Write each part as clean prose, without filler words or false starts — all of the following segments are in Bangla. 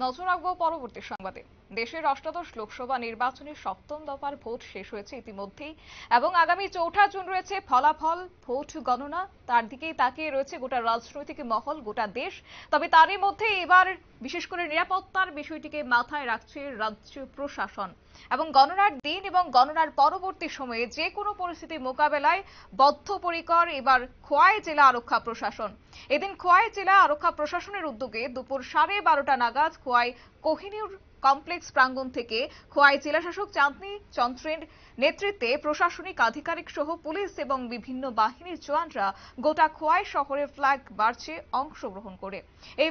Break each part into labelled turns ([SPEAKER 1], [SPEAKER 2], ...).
[SPEAKER 1] নজর রাখবো পরবর্তী সংবাদে। দেশের অষ্টাদশ লোকসভা নির্বাচনের সপ্তম দফার ভোট শেষ হয়েছে ইতিমধ্যেই এবং আগামী ৪ জুন রয়েছে ফলাফল ভোট গণনা। তার দিকেই তাকিয়ে রয়েছে গোটা রাজনৈতিক মহল, গোটা দেশ। তবে তারই মধ্যে এবার বিশেষ করে নিরাপত্তার বিষয়টিকে মাথায় রাখছে রাজ্য প্রশাসন এবং গণনার দিন এবং গণনার পরবর্তী সময়ে যে কোনো পরিস্থিতি মোকাবেলায় বদ্ধপরিকর এবার খোয়াই জেলা আরক্ষা প্রশাসন। এদিন খোয়াই জেলা আরক্ষা প্রশাসনের উদ্যোগে দুপুর 12:30 নাগাদ খোয়াই কোহিনুর কমপ্লেক্স প্রাঙ্গণ থেকে খোয়াই জেলাশাসক চাঁদনী চন্দ্রের নেতৃত্বে প্রশাসনিক আধিকারিক সহ পুলিশ এবং বিভিন্ন বাহিনীর জওয়ানরা গোটা খোয়াই শহরে ফ্ল্যাগ মার্চে অংশগ্রহণ করে। এই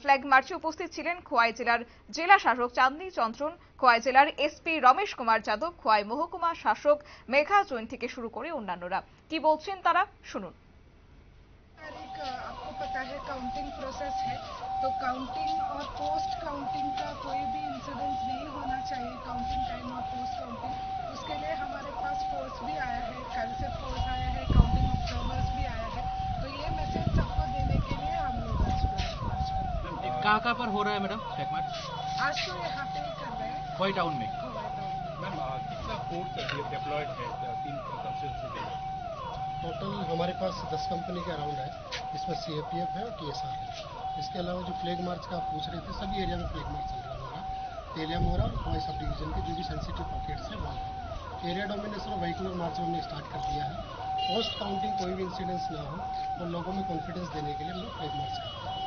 [SPEAKER 1] ফ্ল্যাগ মার্চে উপস্থিত ছিলেন খোয়াই জেলার জেলাশাসক চাঁদনী চন্দ্রন, খোয়াই জেলার এসপি রমেশ কুমার যাদব, খোয়াই মহকুমা শাসক মেঘা জৈন থেকে শুরু করে অন্যান্যরা। কি বলছেন তারা, শুনুন।
[SPEAKER 2] आपको पता है काउंटिंग प्रोसेस है, तो काउंटिंग और पोस्ट काउंटिंग का कोई भी इंसिडेंस नहीं होना चाहिए। काउंटिंग टाइम और पोस्ट काउंटिंग, उसके लिए हमारे पास फोर्स भी आया है, कल से फोर्स आया है, काउंटिंग ऑब्जर्वर्स भी आया है। तो ये मैसेज सबको देने के लिए हम लोग आज फ्लैग मार्च कर रहे हैं।
[SPEAKER 3] कहाँ पर हो रहा है मैडम फ्लैग मार्च?
[SPEAKER 2] आज तो यहाँ पे ही कर रहे हैं,
[SPEAKER 3] खोई टाउन में।
[SPEAKER 4] मैम कितना फोर्स डिप्लॉयड है 3 कंस्टिट्यूंसी में?
[SPEAKER 5] टोटल हमारे पास 10 कंपनी के अराउंड है, इसमें सीएपीएफ है और टीएसआर है। इसके अलावा जो फ्लैग मार्च का आप पूछ रहे थे, सभी एरिया में फ्लैग मार्च चल रहा होगा, एरिया में हो रहा है और खोई सब डिवीजन के जो भी सेंसिटिव पॉकेट्स है वहाँ पर एरिया डोमिनेशन और व्हीकुलर मार्च हमने स्टार्ट कर दिया है। पोस्ट काउंटिंग कोई भी इंसिडेंस ना हो और लोगों में कॉन्फिडेंस देने के लिए हम लोग फ्लैग मार्च करते हैं।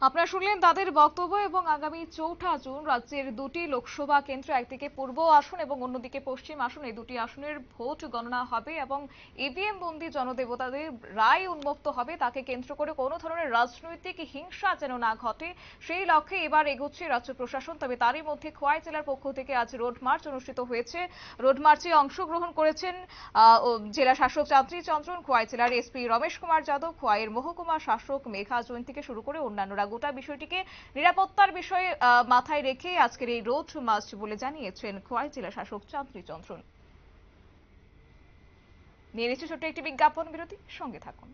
[SPEAKER 1] আপনারা শুনলেন তাদের বক্তব্য এবং আগামী 4 জুন রাজ্যের দুটি লোকসভা কেন্দ্র, একদিকে পূর্ব আসন এবং অন্যদিকে পশ্চিম আসন, এই দুটি আসনের ভোট গণনা হবে এবং ইভিএম বন্দী জনদেবতাদের রায় উন্মুক্ত হবে। তাকে কেন্দ্র করে কোনো ধরনের রাজনৈতিক হিংসা যেন না ঘটে, সেই লক্ষ্যে এবার এগোচ্ছে রাজ্য প্রশাসন। তবে তারই মধ্যে খোয়াই জেলার পক্ষ থেকে আজ রোড মার্চ অনুষ্ঠিত হয়েছে। রোড মার্চে অংশগ্রহণ করেছেন জেলা শাসক চাঁদনী চন্দ্রন, খোয়াই জেলার এসপি রমেশ কুমার যাদব, খোয়াইয়ের মহকুমা শাসক মেঘা জৈন থেকে শুরু করে অন্যান্যরা। গোটা বিষয়টিকে নিরাপত্তার বিষয়ে মাথায় রেখে আজকের এই রোড মার্চ বলে জানিয়েছেন খোয়াই জেলা শাসক চাঁদনী চন্দ্রন। নিয়ে নিচ্ছে ছোট্ট একটি বিজ্ঞাপন বিরতি, সঙ্গে থাকুন।